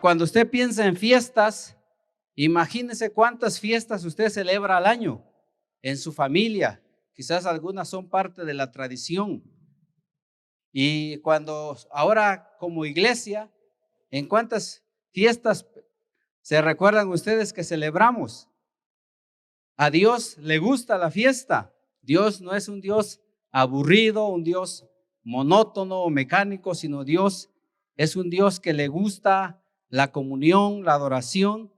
cuando usted piensa en fiestas, imagínese cuántas fiestas usted celebra al año en su familia. Quizás algunas son parte de la tradición. Y cuando ahora como iglesia, ¿en cuántas fiestas se recuerdan ustedes que celebramos? A Dios le gusta la fiesta. Dios no es un Dios aburrido, un Dios monótono o mecánico, sino Dios es un Dios que le gusta la comunión, la adoración,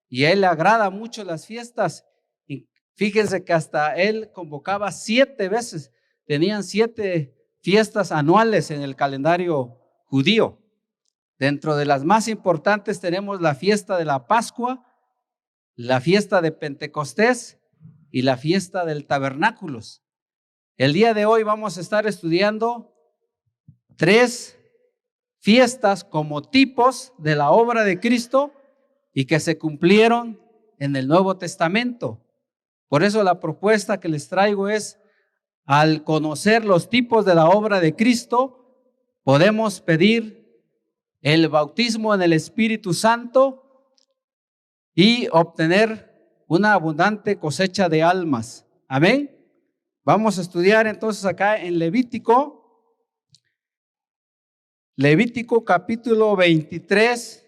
y a Él le agrada mucho las fiestas. Y fíjense que hasta Él convocaba 7 veces, tenían 7 fiestas anuales en el calendario judío. Dentro de las más importantes tenemos la fiesta de la Pascua, la fiesta de Pentecostés y la fiesta del Tabernáculos. El día de hoy vamos a estar estudiando 3 fiestas como tipos de la obra de Cristo y que se cumplieron en el Nuevo Testamento. Por eso la propuesta que les traigo es, al conocer los tipos de la obra de Cristo, podemos pedir el bautismo en el Espíritu Santo y obtener una abundante cosecha de almas. Amén. Vamos a estudiar entonces acá en Levítico capítulo 23,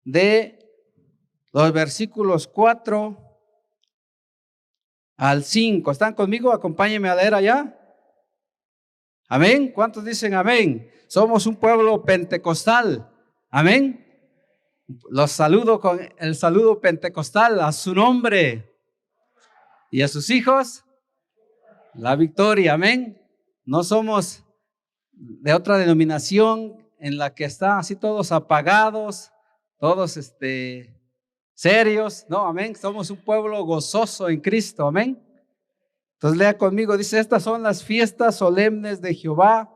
de los versículos 4 al 5. ¿Están conmigo? Acompáñenme a leer allá. Amén. ¿Cuántos dicen amén? Somos un pueblo pentecostal. Amén. Los saludo con el saludo pentecostal a su nombre y a sus hijos la victoria. Amén. No somos de otra denominación en la que están así todos apagados, todos serios. No, amén. Somos un pueblo gozoso en Cristo. Amén. Entonces lea conmigo, dice: estas son las fiestas solemnes de Jehová,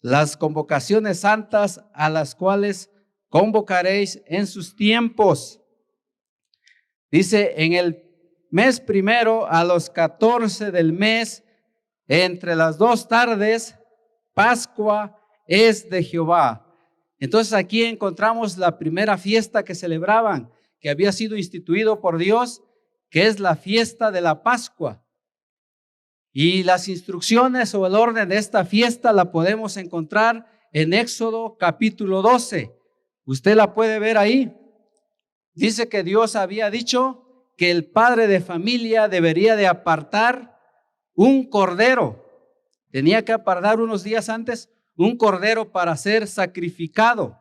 las convocaciones santas a las cuales convocaréis en sus tiempos. Dice: en el mes primero, a los 14 del mes, entre las 2 tardes, Pascua es de Jehová. Entonces aquí encontramos la primera fiesta que celebraban, que había sido instituido por Dios, que es la fiesta de la Pascua. Y las instrucciones o el orden de esta fiesta la podemos encontrar en Éxodo capítulo 12. Usted la puede ver ahí. Dice que Dios había dicho que el padre de familia debería de apartar un cordero. Tenía que apartar unos días antes un cordero para ser sacrificado.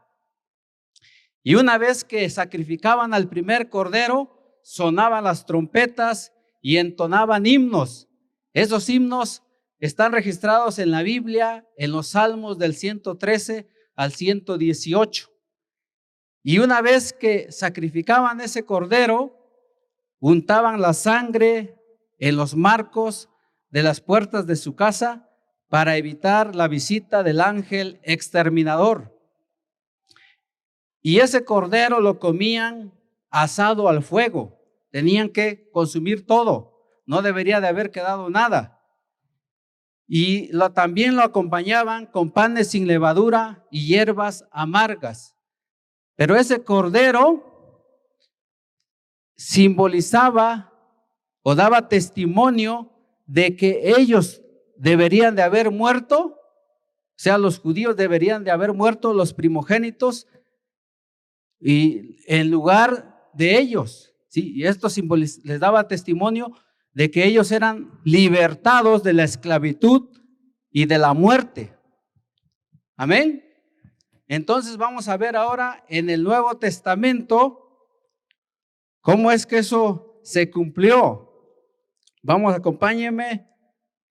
Y una vez que sacrificaban al primer cordero, sonaban las trompetas y entonaban himnos. Esos himnos están registrados en la Biblia, en los Salmos del 113 al 118. Y una vez que sacrificaban ese cordero, untaban la sangre en los marcos de las puertas de su casa para evitar la visita del ángel exterminador. Y ese cordero lo comían asado al fuego. Tenían que consumir todo. No debería de haber quedado nada. Y también lo acompañaban con panes sin levadura y hierbas amargas. Pero ese cordero simbolizaba o daba testimonio de que ellos deberían de haber muerto, o sea, los judíos deberían de haber muerto, los primogénitos, y en lugar de ellos, ¿sí? Y esto les daba testimonio de que ellos eran libertados de la esclavitud y de la muerte. Amén. Entonces vamos a ver ahora en el Nuevo Testamento cómo es que eso se cumplió. Vamos, acompáñenme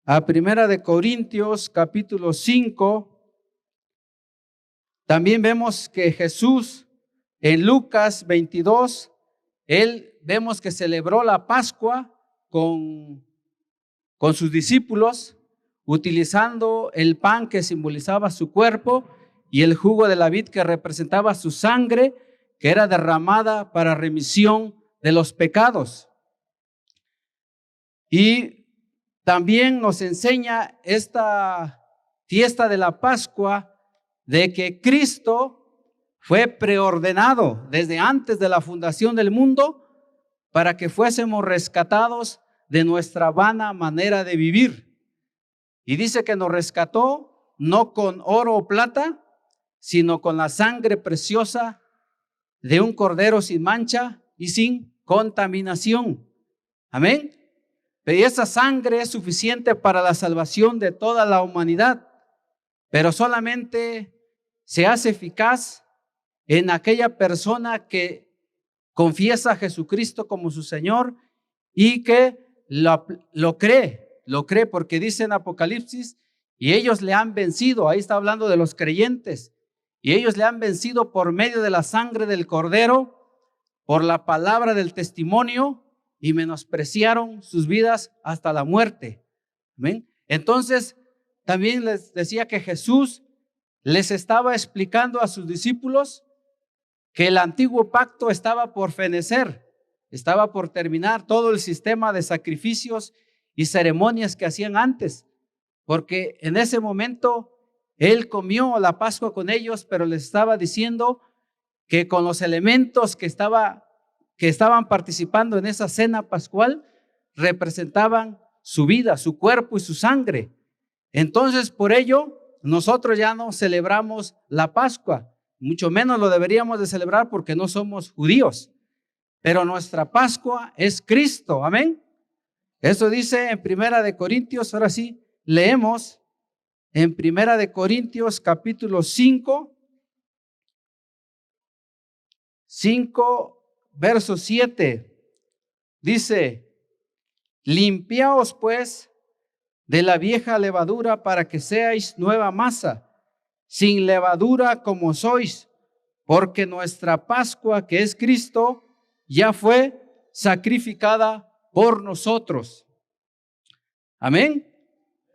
a 1 Corintios capítulo 5. También vemos que Jesús en Lucas 22, él vemos que celebró la Pascua con sus discípulos, utilizando el pan que simbolizaba su cuerpo y el jugo de la vid que representaba su sangre, que era derramada para remisión de los pecados. Y también nos enseña esta fiesta de la Pascua de que Cristo fue preordenado desde antes de la fundación del mundo para que fuésemos rescatados de nuestra vana manera de vivir. Y dice que nos rescató no con oro o plata, sino con la sangre preciosa de un cordero sin mancha y sin contaminación. Amén. Y esa sangre es suficiente para la salvación de toda la humanidad, pero solamente se hace eficaz en aquella persona que confiesa a Jesucristo como su Señor y que lo cree porque dice en Apocalipsis, y ellos le han vencido. Ahí está hablando de los creyentes, y ellos le han vencido por medio de la sangre del Cordero, por la palabra del testimonio, y menospreciaron sus vidas hasta la muerte. ¿Amén? Entonces, también les decía que Jesús les estaba explicando a sus discípulos que el antiguo pacto estaba por fenecer, estaba por terminar todo el sistema de sacrificios y ceremonias que hacían antes, porque en ese momento Él comió la Pascua con ellos, pero les estaba diciendo que con los elementos que estaban participando en esa cena pascual representaban su vida, su cuerpo y su sangre. Entonces, por ello, nosotros ya no celebramos la Pascua, mucho menos lo deberíamos de celebrar porque no somos judíos, pero nuestra Pascua es Cristo. Amén. Eso dice en Primera de Corintios. Ahora sí, leemos en Primera de Corintios capítulo 5, verso 7. Dice: limpiaos pues de la vieja levadura para que seáis nueva masa, sin levadura como sois, porque nuestra Pascua, que es Cristo, ya fue sacrificada por nosotros. Amén.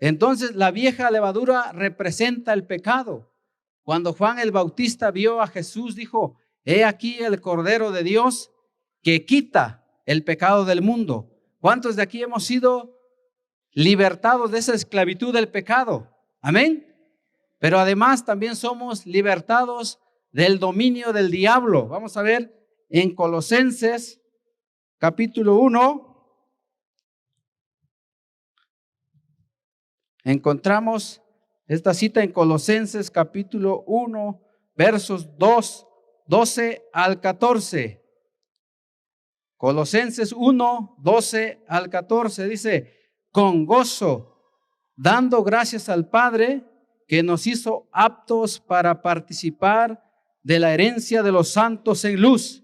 Entonces la vieja levadura representa el pecado. Cuando Juan el Bautista vio a Jesús, dijo: he aquí el Cordero de Dios que quita el pecado del mundo. ¿Cuántos de aquí hemos sido libertados de esa esclavitud del pecado? Amén. Pero además también somos libertados del dominio del diablo. Vamos a ver en Colosenses capítulo 1. Encontramos esta cita en Colosenses capítulo 1, versos 12 al 14. Colosenses 1, 12 al 14 dice: con gozo, dando gracias al Padre, que nos hizo aptos para participar de la herencia de los santos en luz,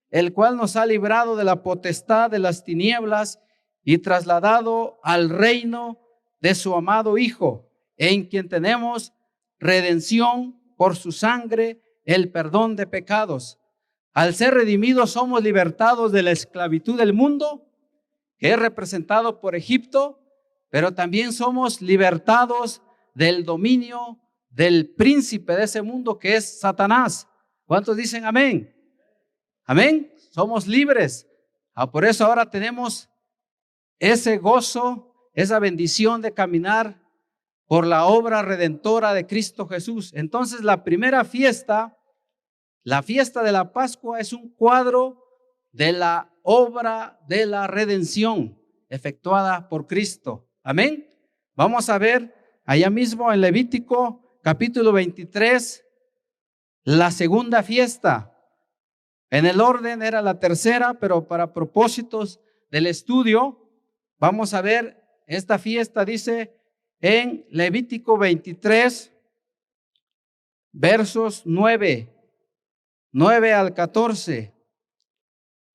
el cual nos ha librado de la potestad de las tinieblas y trasladado al reino de su amado Hijo, en quien tenemos redención por su sangre, el perdón de pecados. Al ser redimidos somos libertados de la esclavitud del mundo, que es representado por Egipto, pero también somos libertados del dominio del príncipe de ese mundo, que es Satanás. ¿Cuántos dicen amén? Amén. Somos libres. Por eso ahora tenemos ese gozo, esa bendición de caminar por la obra redentora de Cristo Jesús. Entonces la primera fiesta, la fiesta de la Pascua, es un cuadro de la obra de la redención efectuada por Cristo. Amén. Vamos a ver allá mismo en Levítico capítulo 23, la segunda fiesta. En el orden era la tercera, pero para propósitos del estudio, vamos a ver esta fiesta. Dice en Levítico 23, versos 9 al 14.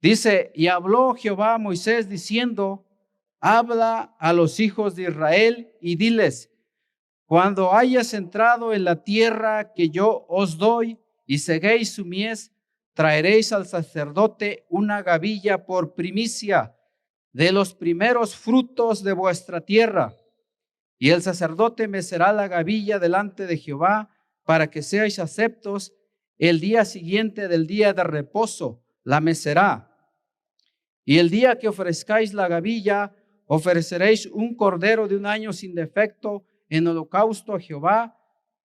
Dice: y habló Jehová a Moisés diciendo: habla a los hijos de Israel y diles: cuando hayas entrado en la tierra que yo os doy y seguéis su mies, traeréis al sacerdote una gavilla por primicia de los primeros frutos de vuestra tierra. Y el sacerdote mecerá la gavilla delante de Jehová para que seáis aceptos. El día siguiente del día de reposo la mecerá. Y el día que ofrezcáis la gavilla, ofreceréis un cordero de un año sin defecto en holocausto a Jehová.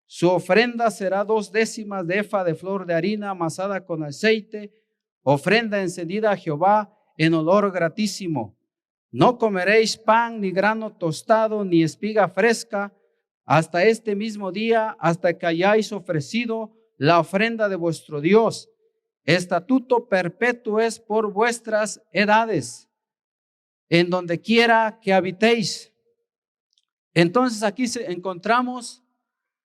Su ofrenda será 2/10 de efa de flor de harina amasada con aceite, ofrenda encendida a Jehová en olor gratísimo. No comeréis pan, ni grano tostado, ni espiga fresca, hasta este mismo día, hasta que hayáis ofrecido la ofrenda de vuestro Dios. Estatuto perpetuo es por vuestras edades, en donde quiera que habitéis. Entonces aquí encontramos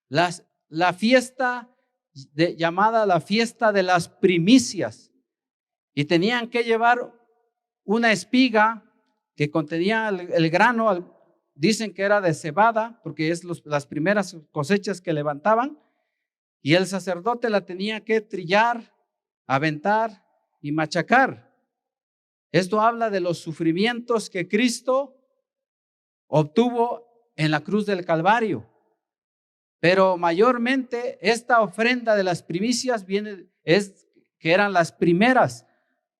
la fiesta llamada la fiesta de las primicias, y tenían que llevar una espiga que contenía el grano. Dicen que era de cebada porque es las primeras cosechas que levantaban, y el sacerdote la tenía que trillar, aventar y machacar. Esto habla de los sufrimientos que Cristo obtuvo en la cruz del Calvario. Pero mayormente esta ofrenda de las primicias que eran las primeras.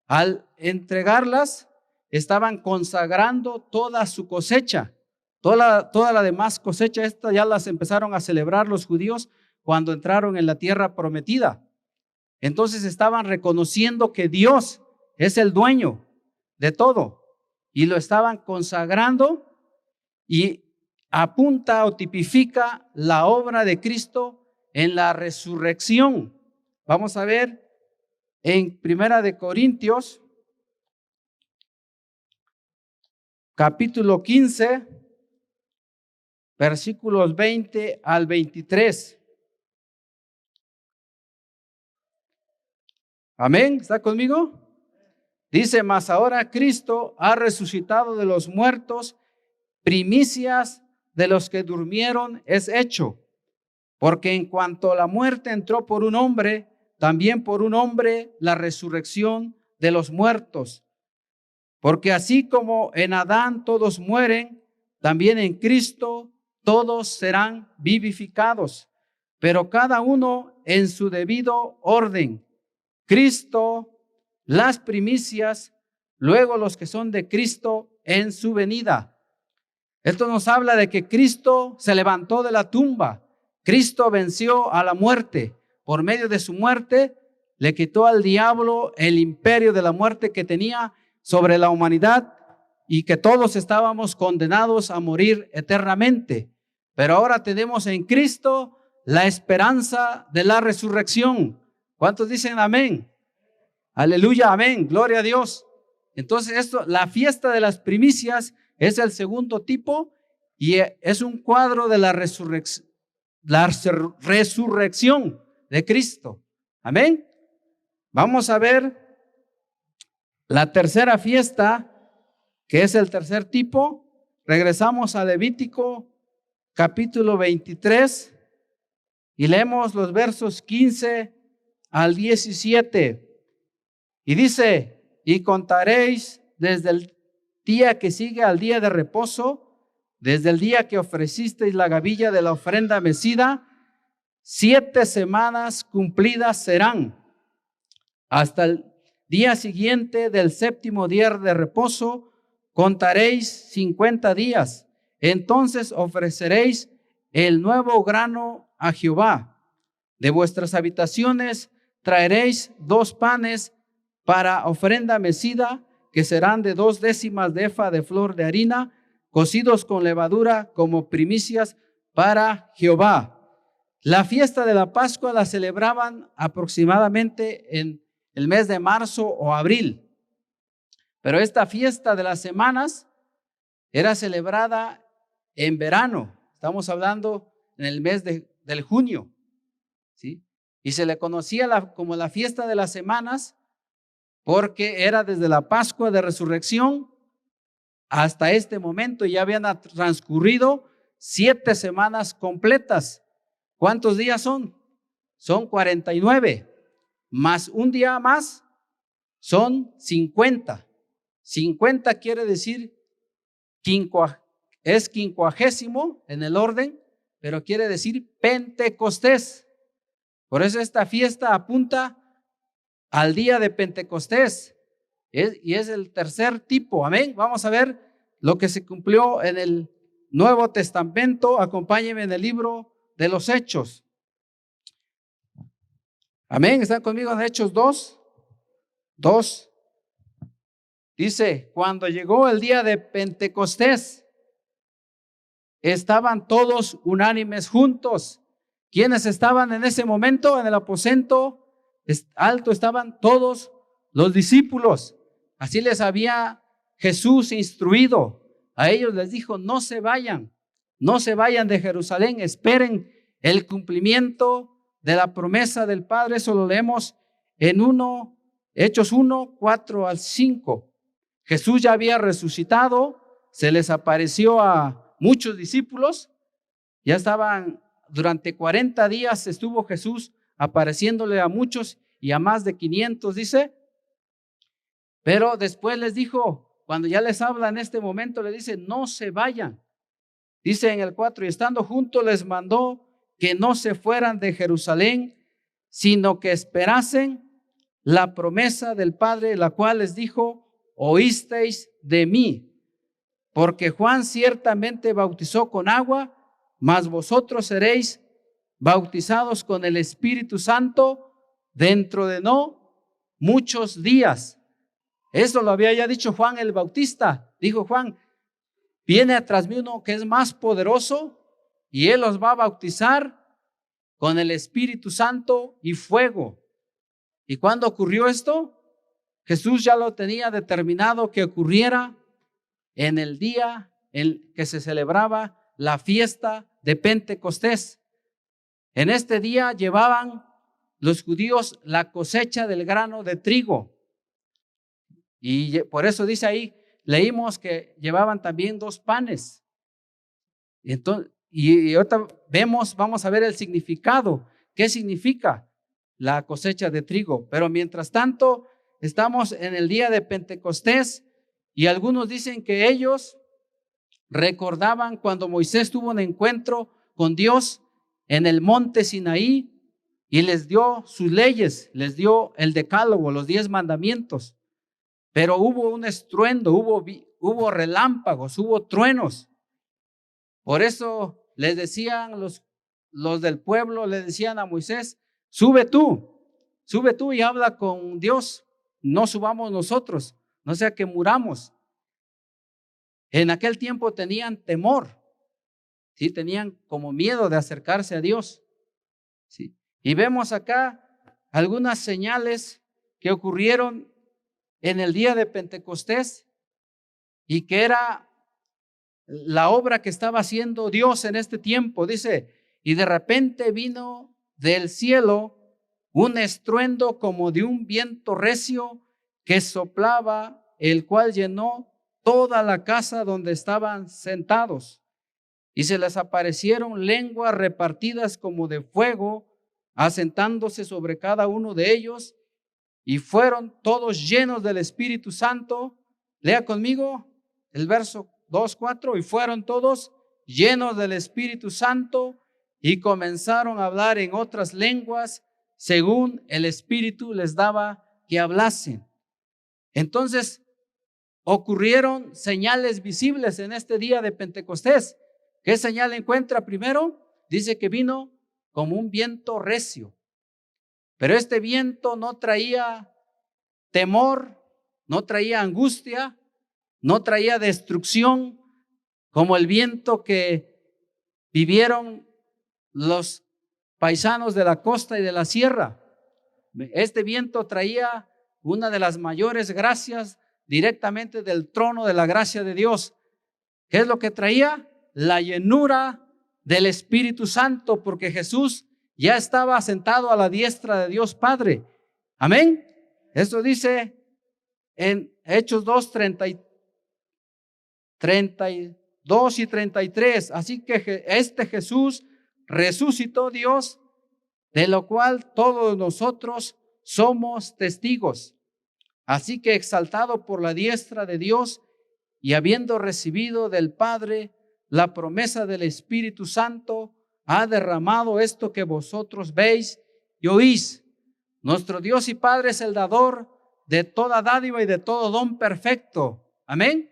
Al entregarlas, estaban consagrando toda su cosecha, toda la demás cosecha. Estas ya las empezaron a celebrar los judíos cuando entraron en la tierra prometida. Entonces estaban reconociendo que Dios es el dueño de todo, y lo estaban consagrando, y apunta o tipifica la obra de Cristo en la resurrección. Vamos a ver en 1 de Corintios, capítulo 15, versículos 20 al 23. Amén, ¿está conmigo? Dice: mas ahora Cristo ha resucitado de los muertos, primicias de los que durmieron es hecho. Porque en cuanto la muerte entró por un hombre, también por un hombre la resurrección de los muertos. Porque así como en Adán todos mueren, también en Cristo todos serán vivificados, pero cada uno en su debido orden. Cristo, las primicias, luego los que son de Cristo en su venida. Esto nos habla de que Cristo se levantó de la tumba. Cristo venció a la muerte. Por medio de su muerte, le quitó al diablo el imperio de la muerte que tenía sobre la humanidad, y que todos estábamos condenados a morir eternamente. Pero ahora tenemos en Cristo la esperanza de la resurrección. ¿Cuántos dicen amén? Aleluya, amén, gloria a Dios. Entonces la fiesta de las primicias es el segundo tipo, y es un cuadro de la resurrección de Cristo. Amén. Vamos a ver la tercera fiesta, que es el tercer tipo. Regresamos a Levítico capítulo 23 y leemos los versos 15 al 17. Y dice: y contaréis desde el día que sigue al día de reposo, desde el día que ofrecisteis la gavilla de la ofrenda mecida, 7 semanas cumplidas serán. Hasta el día siguiente del séptimo día de reposo contaréis 50 días. Entonces ofreceréis el nuevo grano a Jehová. De vuestras habitaciones traeréis 2 panes para ofrenda mecida, que serán de 2/10 de efa de flor de harina, cocidos con levadura, como primicias para Jehová. La fiesta de la Pascua la celebraban aproximadamente en el mes de marzo o abril. Pero esta fiesta de las semanas era celebrada en verano. Estamos hablando en el mes del junio, ¿sí? Y se le conocía como la fiesta de las semanas, porque era desde la Pascua de Resurrección hasta este momento, y ya habían transcurrido 7 semanas completas. ¿Cuántos días son? Son 49, más un día más son 50. 50 quiere decir es quincuagésimo en el orden, pero quiere decir Pentecostés. Por eso esta fiesta apunta al día de Pentecostés, y es el tercer tipo. Amén. Vamos a ver lo que se cumplió en el Nuevo Testamento. Acompáñenme en el libro de los Hechos. Amén. ¿Están conmigo en Hechos 2? Dice, cuando llegó el día de Pentecostés, estaban todos unánimes juntos. ¿Quiénes estaban en ese momento en el aposento alto? Estaban todos los discípulos. Así les había Jesús instruido. A ellos les dijo, no se vayan de Jerusalén, esperen el cumplimiento de la promesa del Padre. Eso lo leemos en Hechos 1, 4 al 5. Jesús ya había resucitado, se les apareció a muchos discípulos, ya estaban, durante 40 días estuvo Jesús apareciéndole a muchos y a más de 500, dice, pero después les dijo, cuando ya les habla en este momento, le dice, no se vayan. Dice en el 4, y estando juntos les mandó que no se fueran de Jerusalén, sino que esperasen la promesa del Padre, la cual les dijo, oísteis de mí, porque Juan ciertamente bautizó con agua, mas vosotros seréis bautizados con el Espíritu Santo dentro de no muchos días. Eso lo había ya dicho Juan el Bautista. Dijo Juan, viene atrás mí uno que es más poderoso y él los va a bautizar con el Espíritu Santo y fuego. ¿Y cuándo ocurrió esto? Jesús ya lo tenía determinado que ocurriera en el día en que se celebraba la fiesta de Pentecostés. En este día llevaban los judíos la cosecha del grano de trigo. Y por eso dice ahí, leímos que llevaban también 2 panes. Entonces, y ahorita vamos a ver el significado. ¿Qué significa la cosecha de trigo? Pero mientras tanto, estamos en el día de Pentecostés y algunos dicen que ellos recordaban cuando Moisés tuvo un encuentro con Dios en el monte Sinaí y les dio sus leyes, les dio el decálogo, los 10 mandamientos. Pero hubo un estruendo, hubo relámpagos, hubo truenos. Por eso les decían los del pueblo, le decían a Moisés, sube tú y habla con Dios, no subamos nosotros, no sea que muramos. En aquel tiempo tenían temor, ¿sí? Tenían como miedo de acercarse a Dios, ¿sí? Y vemos acá algunas señales que ocurrieron en el día de Pentecostés y que era la obra que estaba haciendo Dios en este tiempo. Dice, y de repente vino del cielo un estruendo como de un viento recio que soplaba, el cual llenó toda la casa donde estaban sentados. Y se les aparecieron lenguas repartidas como de fuego, asentándose sobre cada uno de ellos, y fueron todos llenos del Espíritu Santo. Lea conmigo el verso 2:4, y fueron todos llenos del Espíritu Santo y comenzaron a hablar en otras lenguas según el Espíritu les daba que hablasen. Entonces ocurrieron señales visibles en este día de Pentecostés. ¿Qué señal encuentra primero? Dice que vino como un viento recio. Pero este viento no traía temor, no traía angustia, no traía destrucción como el viento que vivieron los paisanos de la costa y de la sierra. Este viento traía una de las mayores gracias directamente del trono de la gracia de Dios. ¿Qué es lo que traía? La llenura del Espíritu Santo, porque Jesús ya estaba sentado a la diestra de Dios Padre. Amén. Esto dice en Hechos 2, 32 y 33. Así que este Jesús resucitó Dios, de lo cual todos nosotros somos testigos. Así que exaltado por la diestra de Dios y habiendo recibido del Padre la promesa del Espíritu Santo, ha derramado esto que vosotros veis y oís. Nuestro Dios y Padre es el dador de toda dádiva y de todo don perfecto. Amén.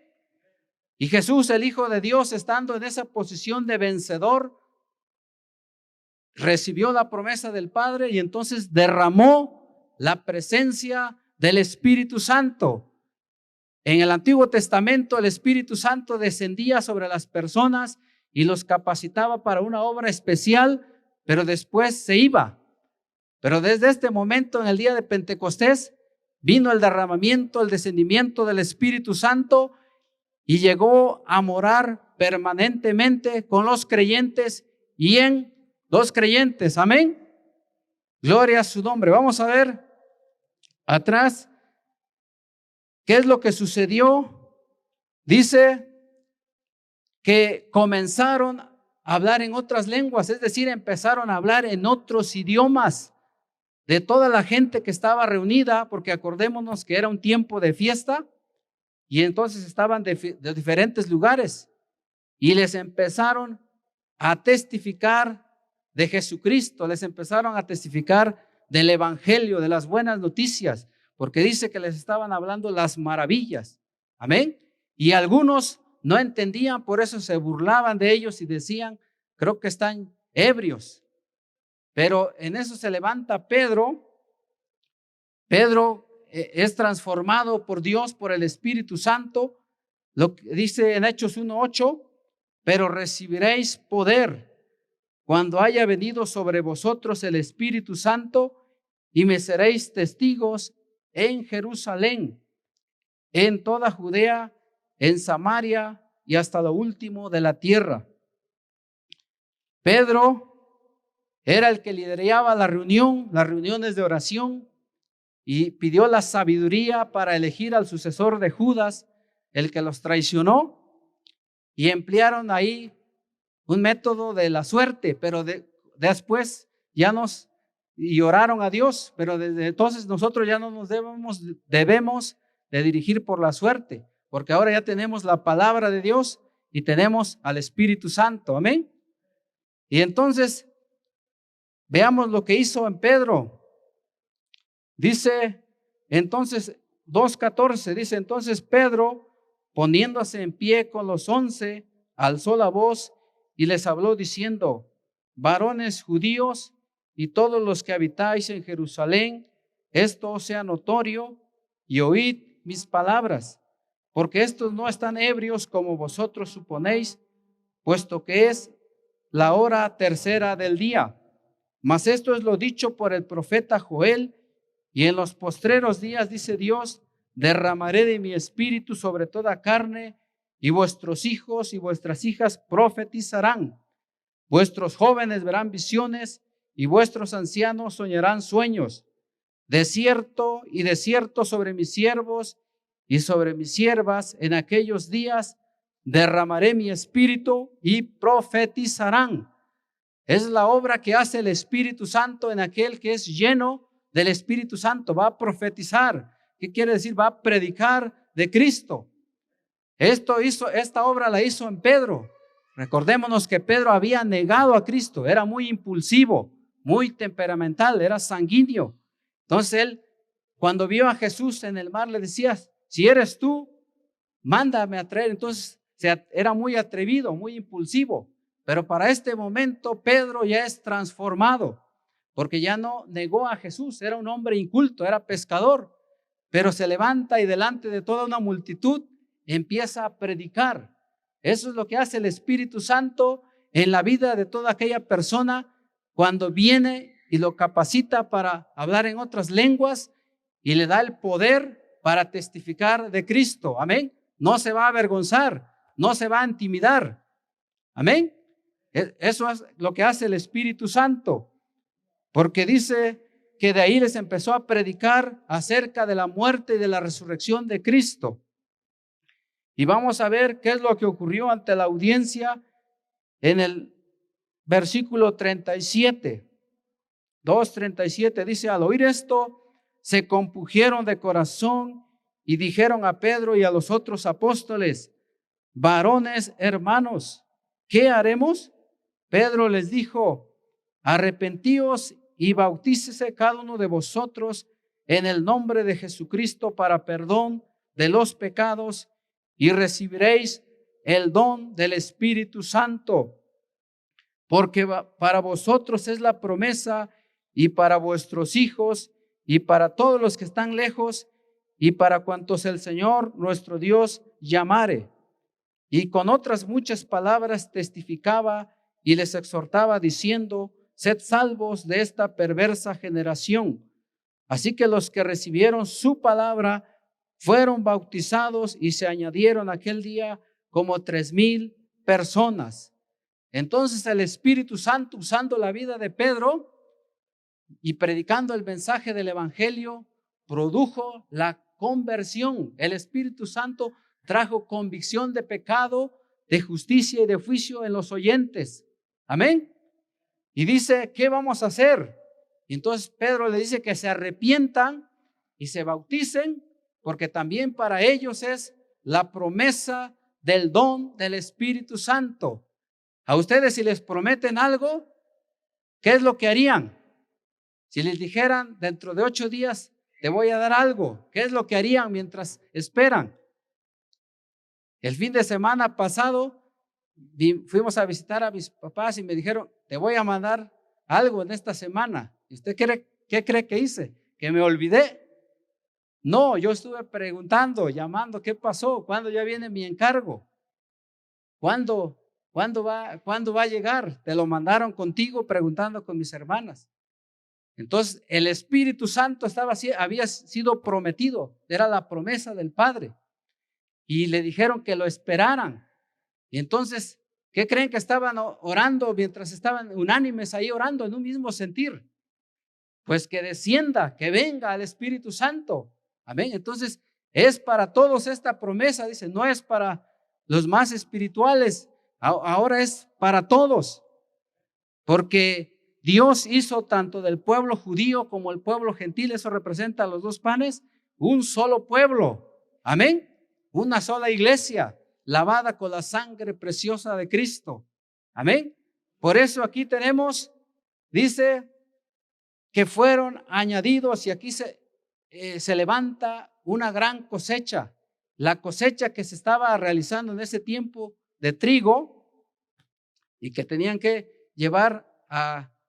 Y Jesús, el Hijo de Dios, estando en esa posición de vencedor, recibió la promesa del Padre y entonces derramó la presencia del Espíritu Santo. En el Antiguo Testamento el Espíritu Santo descendía sobre las personas y los capacitaba para una obra especial, pero después se iba. Pero desde este momento, en el día de Pentecostés, vino el derramamiento, el descendimiento del Espíritu Santo y llegó a morar permanentemente con los creyentes y en los creyentes. Amén. Gloria a su nombre. Vamos a ver atrás qué es lo que sucedió. Dice que comenzaron a hablar en otras lenguas, es decir, empezaron a hablar en otros idiomas de toda la gente que estaba reunida, porque acordémonos que era un tiempo de fiesta y entonces estaban de diferentes lugares y les empezaron a testificar de Jesucristo, les empezaron a testificar del evangelio, de las buenas noticias, porque dice que les estaban hablando las maravillas. Amén. Y algunos no entendían, por eso se burlaban de ellos y decían, creo que están ebrios. Pero en eso se levanta Pedro. Pedro es transformado por Dios, por el Espíritu Santo. Lo que dice en Hechos 1:8, pero recibiréis poder cuando haya venido sobre vosotros el Espíritu Santo y me seréis testigos en Jerusalén, en toda Judea, en Samaria y hasta lo último de la tierra. Pedro era el que lideraba las reuniones de oración y pidió la sabiduría para elegir al sucesor de Judas, el que los traicionó, y emplearon ahí un método de la suerte, pero después ya y oraron a Dios, pero desde entonces nosotros ya no nos debemos de dirigir por la suerte, porque ahora ya tenemos la palabra de Dios y tenemos al Espíritu Santo. Amén. Y entonces veamos lo que hizo en Pedro. Dice entonces 2:14, dice entonces Pedro, poniéndose en pie con los 11, alzó la voz y les habló diciendo: varones judíos y todos los que habitáis en Jerusalén, esto os sea notorio y oíd mis palabras, porque estos no están ebrios como vosotros suponéis, puesto que es la hora tercera del día. Mas esto es lo dicho por el profeta Joel: y en los postreros días, dice Dios, derramaré de mi espíritu sobre toda carne, y vuestros hijos y vuestras hijas profetizarán. Vuestros jóvenes verán visiones y vuestros ancianos soñarán sueños. De cierto y de cierto sobre mis siervos y sobre mis siervas en aquellos días derramaré mi espíritu y profetizarán. Es la obra que hace el Espíritu Santo en aquel que es lleno del Espíritu Santo. Va a profetizar. ¿Qué quiere decir? Va a predicar de Cristo. Esta obra la hizo en Pedro. Recordémonos que Pedro había negado a Cristo. Era muy impulsivo, muy temperamental, era sanguíneo. Entonces él, cuando vio a Jesús en el mar, le decía: si eres tú, mándame a traer. Entonces era muy atrevido, muy impulsivo. Pero para este momento Pedro ya es transformado, porque ya no negó a Jesús. Era un hombre inculto, era pescador, pero se levanta y delante de toda una multitud empieza a predicar. Eso es lo que hace el Espíritu Santo en la vida de toda aquella persona cuando viene y lo capacita para hablar en otras lenguas y le da el poder para testificar de Cristo. Amén. No se va a avergonzar, no se va a intimidar. Amén. Eso es lo que hace el Espíritu Santo, porque dice que de ahí les empezó a predicar acerca de la muerte y de la resurrección de Cristo. Y vamos a ver qué es lo que ocurrió ante la audiencia en el versículo 37. 2:37 dice: al oír esto, se compungieron de corazón y dijeron a Pedro y a los otros apóstoles: varones hermanos, ¿qué haremos? Pedro les dijo: arrepentíos y bautícese cada uno de vosotros en el nombre de Jesucristo para perdón de los pecados y recibiréis el don del Espíritu Santo, porque para vosotros es la promesa y para vuestros hijos y para todos los que están lejos y para cuantos el Señor nuestro Dios llamare. Y con otras muchas palabras testificaba y les exhortaba diciendo: sed salvos de esta perversa generación. Así que los que recibieron su palabra fueron bautizados y se añadieron aquel día como 3,000 personas. Entonces el Espíritu Santo, usando la vida de Pedro y predicando el mensaje del Evangelio, produjo la conversión. El Espíritu Santo trajo convicción de pecado, de justicia y de juicio en los oyentes. Amén. Y dice: ¿qué vamos a hacer? Y entonces Pedro le dice que se arrepientan y se bauticen, porque también para ellos es la promesa del don del Espíritu Santo. A ustedes, si les prometen algo, ¿qué es lo que harían? Si les dijeran: dentro de 8 días te voy a dar algo, ¿qué es lo que harían mientras esperan? El fin de semana pasado fuimos a visitar a mis papás y me dijeron: te voy a mandar algo en esta semana. ¿Y usted qué cree que hice? ¿Que me olvidé? No, yo estuve preguntando, llamando: ¿qué pasó? ¿Cuándo ya viene mi encargo? ¿Cuándo va a llegar? Te lo mandaron contigo, preguntando con mis hermanas. Entonces el Espíritu Santo había sido prometido, era la promesa del Padre. Y le dijeron que lo esperaran. Y entonces, ¿qué creen que estaban orando mientras estaban unánimes ahí orando en un mismo sentir? Pues que descienda, que venga el Espíritu Santo. Amén. Entonces, es para todos esta promesa, dice, no es para los más espirituales, ahora es para todos. Porque Dios hizo tanto del pueblo judío como el pueblo gentil, eso representa a los 2 panes, un solo pueblo. Amén. Una sola iglesia, lavada con la sangre preciosa de Cristo. Amén. Por eso aquí tenemos, dice, que fueron añadidos, y aquí se levanta una gran cosecha. La cosecha que se estaba realizando en ese tiempo de trigo y que tenían que llevar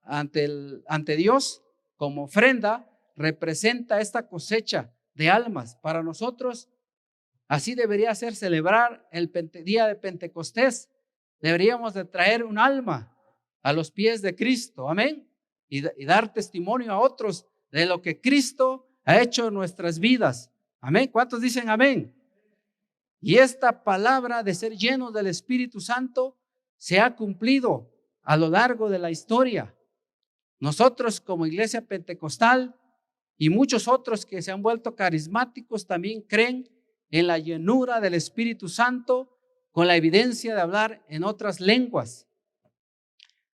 ante Dios como ofrenda, representa esta cosecha de almas. Para nosotros, así debería ser celebrar el día de Pentecostés. Deberíamos de traer un alma a los pies de Cristo, amén, y dar testimonio a otros de lo que Cristo ha hecho en nuestras vidas, amén. ¿Cuántos dicen amén? Y esta palabra de ser llenos del Espíritu Santo se ha cumplido a lo largo de la historia. Nosotros como iglesia pentecostal y muchos otros que se han vuelto carismáticos también creen en la llenura del Espíritu Santo con la evidencia de hablar en otras lenguas.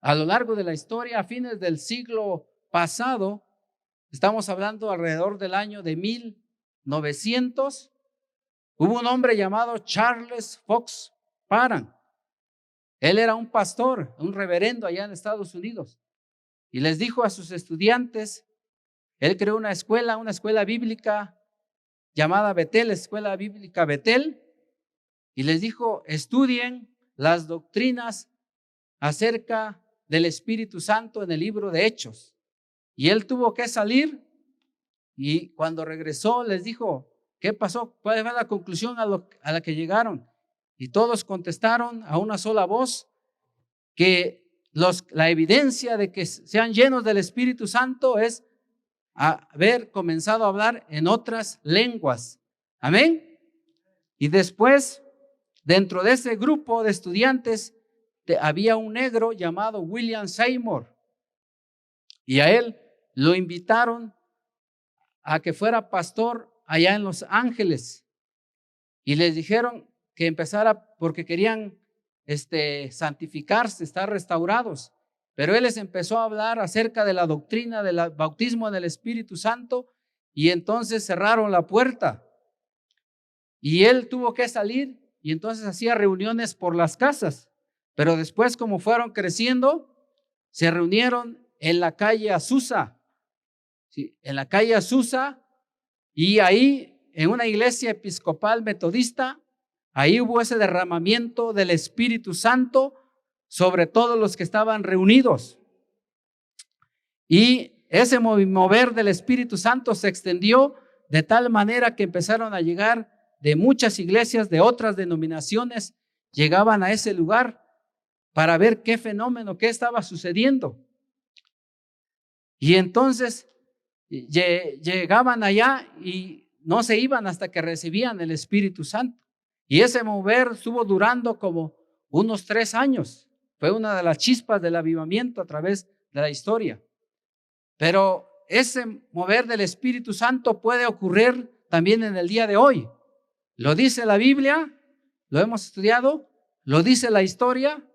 A lo largo de la historia, a fines del siglo pasado, estamos hablando alrededor del año de 1900, hubo un hombre llamado Charles Fox Parham. Él era un pastor, un reverendo allá en Estados Unidos, y les dijo a sus estudiantes, él creó una escuela bíblica llamada Betel, Escuela Bíblica Betel, y les dijo: estudien las doctrinas acerca del Espíritu Santo en el libro de Hechos. Y él tuvo que salir, y cuando regresó les dijo: ¿qué pasó? ¿Cuál fue la conclusión a la que llegaron? Y todos contestaron a una sola voz que la evidencia de que sean llenos del Espíritu Santo es haber comenzado a hablar en otras lenguas. Amén. Y después, dentro de ese grupo de estudiantes, había un negro llamado William Seymour, y a él lo invitaron a que fuera pastor allá en Los Ángeles, y les dijeron que empezara porque querían santificarse, estar restaurados. Pero él les empezó a hablar acerca de la doctrina del bautismo en el Espíritu Santo, y entonces cerraron la puerta y él tuvo que salir, y entonces hacía reuniones por las casas. Pero después, como fueron creciendo, se reunieron en la calle Azusa, ¿sí? En la calle Azusa, y ahí en una iglesia episcopal metodista, ahí hubo ese derramamiento del Espíritu Santo sobre todos los que estaban reunidos. Y ese mover del Espíritu Santo se extendió de tal manera que empezaron a llegar de muchas iglesias, de otras denominaciones, llegaban a ese lugar para ver qué fenómeno, qué estaba sucediendo. Y entonces llegaban allá y no se iban hasta que recibían el Espíritu Santo. Y ese mover estuvo durando como unos 3 años. Fue una de las chispas del avivamiento a través de la historia. Pero ese mover del Espíritu Santo puede ocurrir también en el día de hoy. Lo dice la Biblia, lo hemos estudiado, lo dice la historia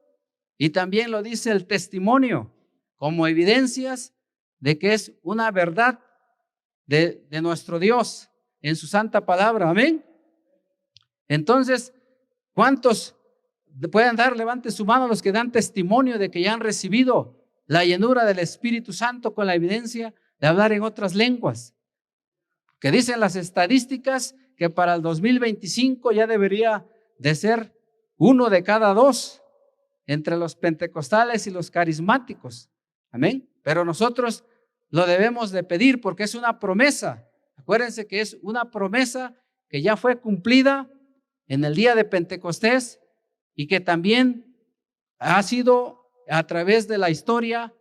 y también lo dice el testimonio como evidencias de que es una verdad de nuestro Dios en su santa palabra. Amén. Entonces, ¿cuántos pueden dar? Levante su mano los que dan testimonio de que ya han recibido la llenura del Espíritu Santo con la evidencia de hablar en otras lenguas. Que dicen las estadísticas que para el 2025 ya debería de ser 1 de cada 2 entre los pentecostales y los carismáticos. Amén. Pero nosotros lo debemos de pedir porque es una promesa. Acuérdense que es una promesa que ya fue cumplida en el día de Pentecostés y que también ha sido a través de la historia,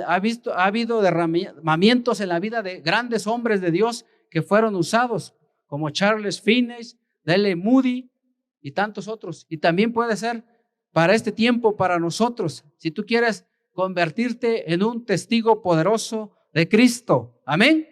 ha habido derramamientos en la vida de grandes hombres de Dios que fueron usados, como Charles Finney, D.L. Moody y tantos otros. Y también puede ser para este tiempo, para nosotros, si tú quieres convertirte en un testigo poderoso de Cristo. Amén.